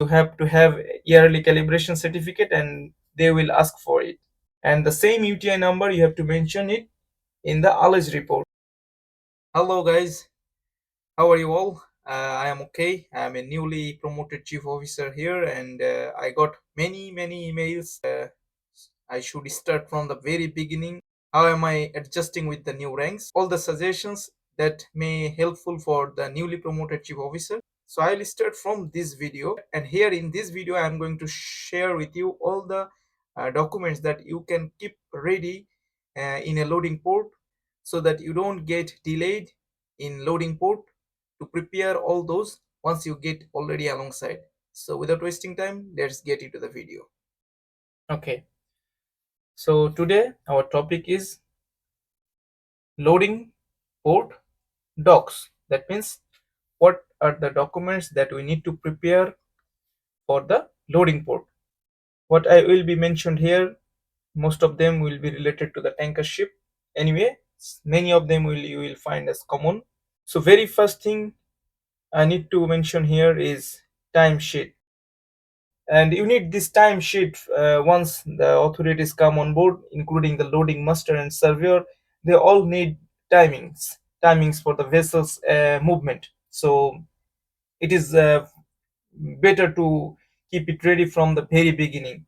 have to have yearly calibration certificate, and they will ask for it. And the same UTI number, you have to mention it in the ALES report. Hello guys, how are you all? I am okay. I am a newly promoted chief officer here, and I got many emails. I should start from the very beginning. How am I adjusting with the new ranks? All the suggestions that may helpful for the newly promoted chief officer. So I'll start from this video, and here in this video I am going to share with you all the documents that you can keep ready in a loading port, so that you don't get delayed in loading port, to prepare all those once you get already alongside. So without wasting time, let's get into the video. Okay, so today our topic is loading port docs. That means what are the documents that we need to prepare for the loading port. What I will be mentioned here, most of them will be related to the tanker ship. Anyway, many of them you will find as common. So very first thing I need to mention here is timesheet. And you need this timesheet once the authorities come on board, including the loading master and surveyor. They all need timings for the vessel's movement. So it is better to keep it ready from the very beginning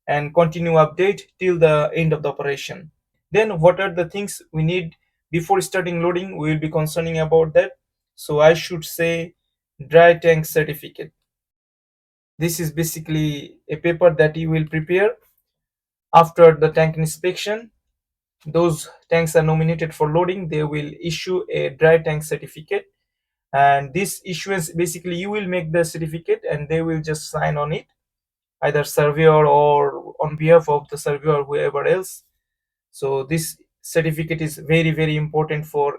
and continue update till the end of the operation. Then what are the things we need before starting loading? We will be concerning about that. So I should say dry tank certificate. This is basically a paper that you will prepare after the tank inspection. Those tanks are nominated for loading, they will issue a dry tank certificate, and this issuance, basically you will make the certificate and they will just sign on it, either surveyor or on behalf of the surveyor or whoever else. So this certificate is very important for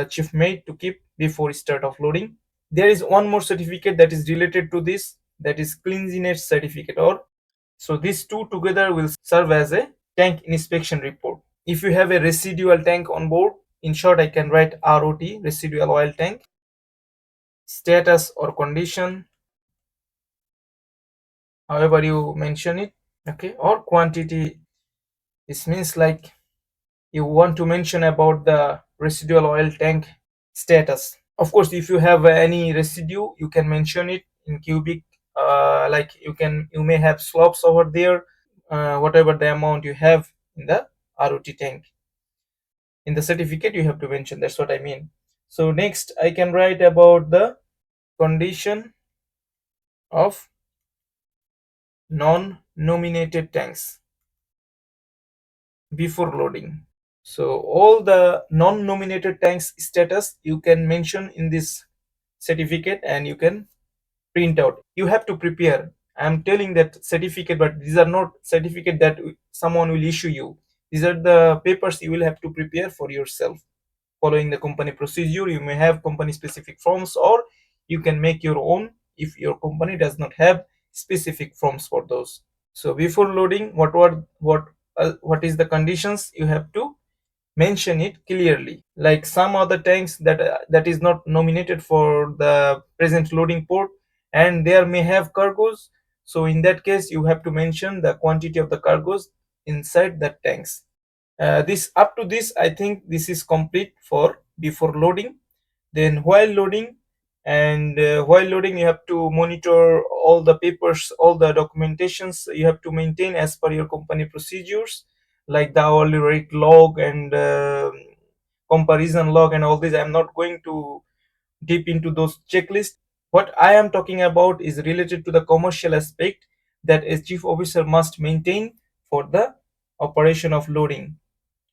chief mate to keep before start of loading. There is one more certificate that is related to this, that is cleanliness certificate. Or so these two together will serve as a tank inspection report. If you have a residual tank on board, in short I can write ROT, residual oil tank, status or condition, however you mention it. Okay, or quantity. This means like you want to mention about the residual oil tank status. Of course, if you have any residue, you can mention it in cubic. Like you may have slopes over there, whatever the amount you have in the ROT tank. In the certificate, you have to mention. That's what I mean. So next, I can write about the condition of non-nominated tanks before loading. So all the non-nominated tanks status you can mention in this certificate, and you can print out. You have to prepare. I'm telling that certificate, but these are not certificate that someone will issue you. These are the papers you will have to prepare for yourself. Following the company procedure, you may have company specific forms, or you can make your own if your company does not have specific forms for those. So before loading, what is the conditions, you have to mention it clearly. Like some other tanks that is not nominated for the present loading port, and there may have cargoes. So in that case, you have to mention the quantity of the cargoes inside the tanks. This up to this, I think this is complete for before loading. Then while loading, you have to monitor all the papers, all the documentations you have to maintain as per your company procedures, like the hourly rate log and comparison log and all this. I'm not going to deep into those checklists. What I am talking about is related to the commercial aspect that a chief officer must maintain for the operation of loading.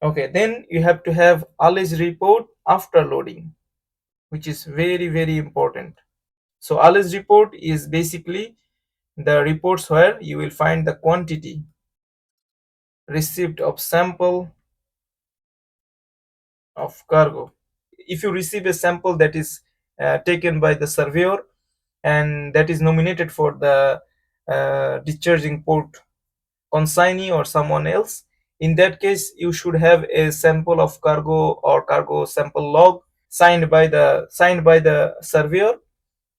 Okay, then you have to have ALES report after loading, which is very important. So ALES report is basically the reports where you will find the quantity received of sample of cargo. If you receive a sample that is taken by the surveyor and that is nominated for the discharging port consignee or someone else, in that case you should have a sample of cargo or cargo sample log signed by the surveyor,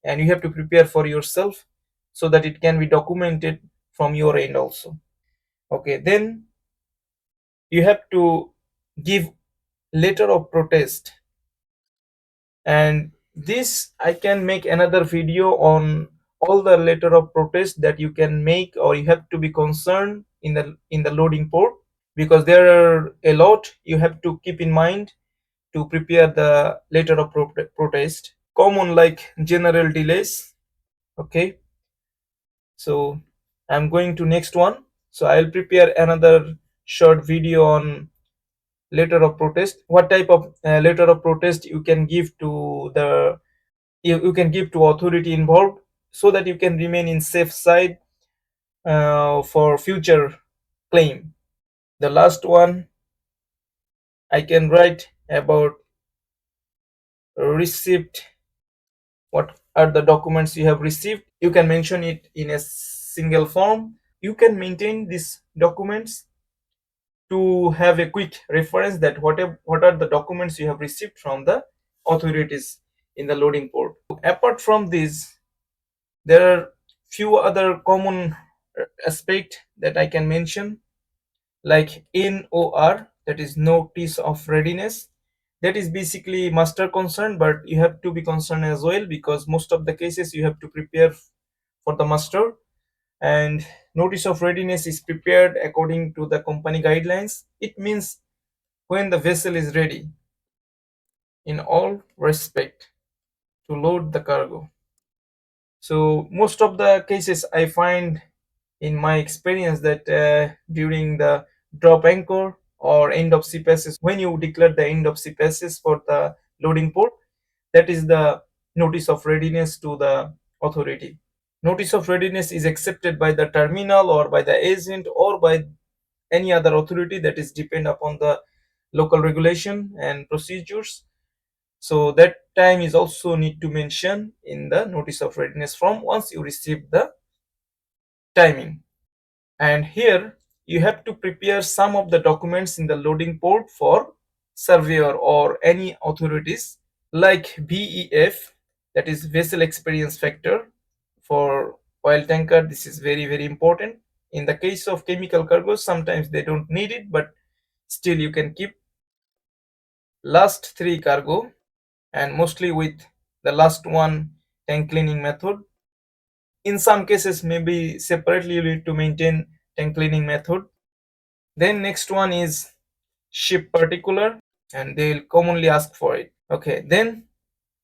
and you have to prepare for yourself. so that it can be documented from your end also. Okay, then you have to give letter of protest, and this I can make another video on all the letter of protest that you can make or you have to be concerned in the loading port, because there are a lot you have to keep in mind to prepare the letter of protest. Common like general delays. Okay, so I'm going to next one. So I'll prepare another short video on letter of protest, what type of letter of protest you can give to the you can give to authority involved, so that you can remain in safe side for future claim. The last one I can write about receipt. What are the documents you have received? You can mention it in a single form. You can maintain these documents to have a quick reference that what are the documents you have received from the authorities in the loading port. Apart from this, there are few other common aspect that I can mention, like NOR, that is notice of readiness. That is basically master concern, but you have to be concerned as well, because most of the cases you have to prepare for the master. And notice of readiness is prepared according to the company guidelines. It means when the vessel is ready in all respect to load the cargo. So most of the cases I find in my experience that during the drop anchor or end of sea passes, when you declare the end of sea passes for the loading port, that is the notice of readiness to the authority. Notice of readiness is accepted by the terminal or by the agent or by any other authority, that is depend upon the local regulation and procedures. So that time is also need to mention in the notice of readiness form once you receive the timing. And here you have to prepare some of the documents in the loading port for surveyor or any authorities, like VEF, that is vessel experience factor. For oil tanker, this is very very important. In the case of chemical cargos, sometimes they don't need it, but still you can keep. Last three cargo, and mostly with the last one, tank cleaning method. In some cases maybe separately you need to maintain tank cleaning method. Then next one is ship particular, and they will commonly ask for it. Okay, then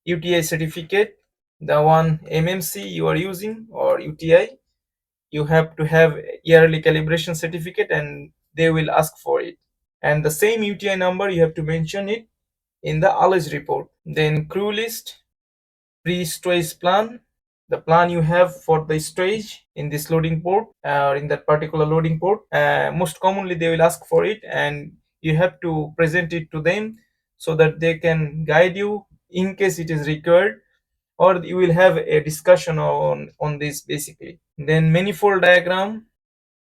UTI certificate, the one MMC you are using or UTI, you have to have yearly calibration certificate and they will ask for it. And the same UTI number you have to mention it in the ALES report. Then crew list, pre-stowage plan, the plan you have for the stowage in this loading port or in that particular loading port. Most commonly they will ask for it, and you have to present it to them so that they can guide you in case it is required, or you will have a discussion on this basically. Then manifold diagram,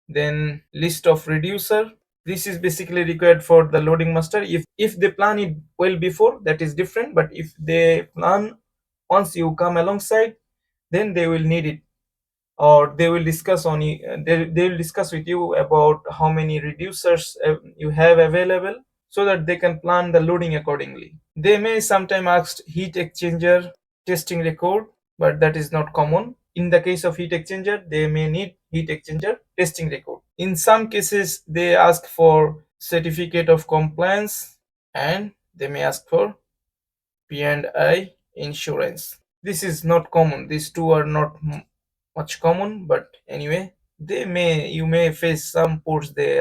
then list of reducer. This is basically required for the loading master. If they plan it well before, that is different, but if they plan once you come alongside, then they will need it, or they will discuss on it. They will discuss with you about how many reducers you have available, so that they can plan the loading accordingly. They may sometime ask heat exchanger testing record, but that is not common. In the case of heat exchanger, they may need heat exchanger testing record. In some cases, they ask for certificate of compliance, and they may ask for P&I insurance. This is not common. These two are not much common, but anyway, you may face some ports they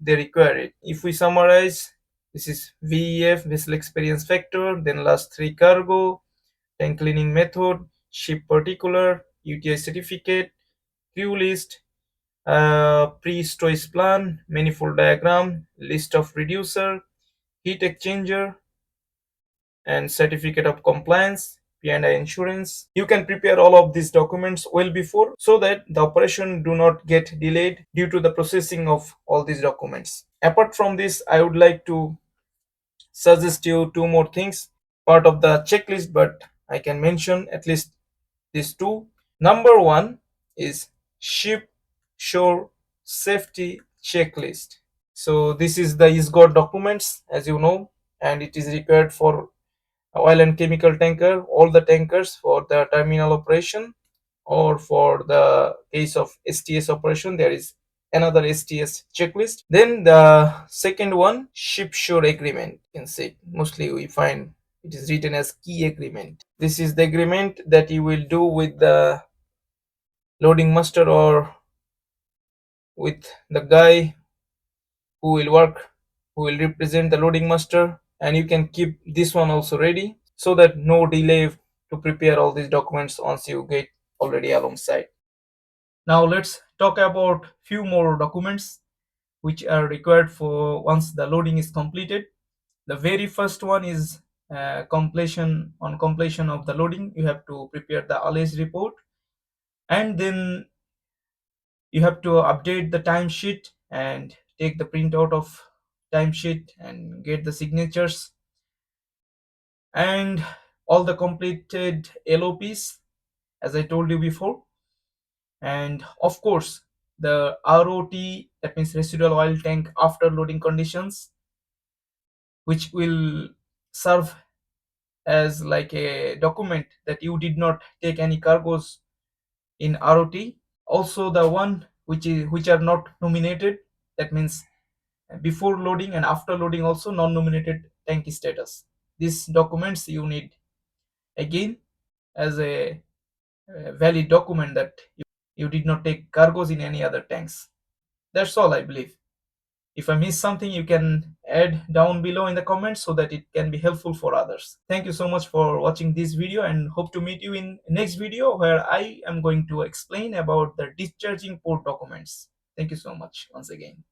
require it. If we summarize, this is VEF, vessel experience factor, then last three cargo, tank cleaning method, ship particular, UTI certificate, crew list, pre-stowage plan, manifold diagram, list of reducer, heat exchanger, and certificate of compliance, P&I insurance. You can prepare all of these documents well before, so that the operation do not get delayed due to the processing of all these documents. Apart from this, I would like to suggest you two more things, part of the checklist, but I can mention at least these two. Number one, is ship shore safety checklist. So this is the ISGOT documents, as you know, and it is required for oil and chemical tanker, all the tankers for the terminal operation, or for the case of STS operation, there is another STS checklist. Then the second one, ship shore agreement. You can see mostly we find it is written as key agreement. This is the agreement that you will do with the loading master or with the guy who will work, who will represent the loading master, and you can keep this one also ready so that no delay to prepare all these documents once you get already alongside. Now let's talk about few more documents which are required for once the loading is completed. The very first one is completion of the loading. You have to prepare the ALES report, and then you have to update the timesheet and take the printout of timesheet and get the signatures and all the completed LOPs, as I told you before. And of course, the ROT, that means residual oil tank after loading conditions, which will serve as like a document that you did not take any cargoes in ROT. Also the one which are not nominated, that means before loading and after loading also non-nominated tank status. These documents you need again as a valid document that you did not take cargoes in any other tanks. That's all I believe. If I miss something, you can add down below in the comments so that it can be helpful for others. Thank you so much for watching this video, and hope to meet you in next video where I am going to explain about the discharging port documents. Thank you so much once again.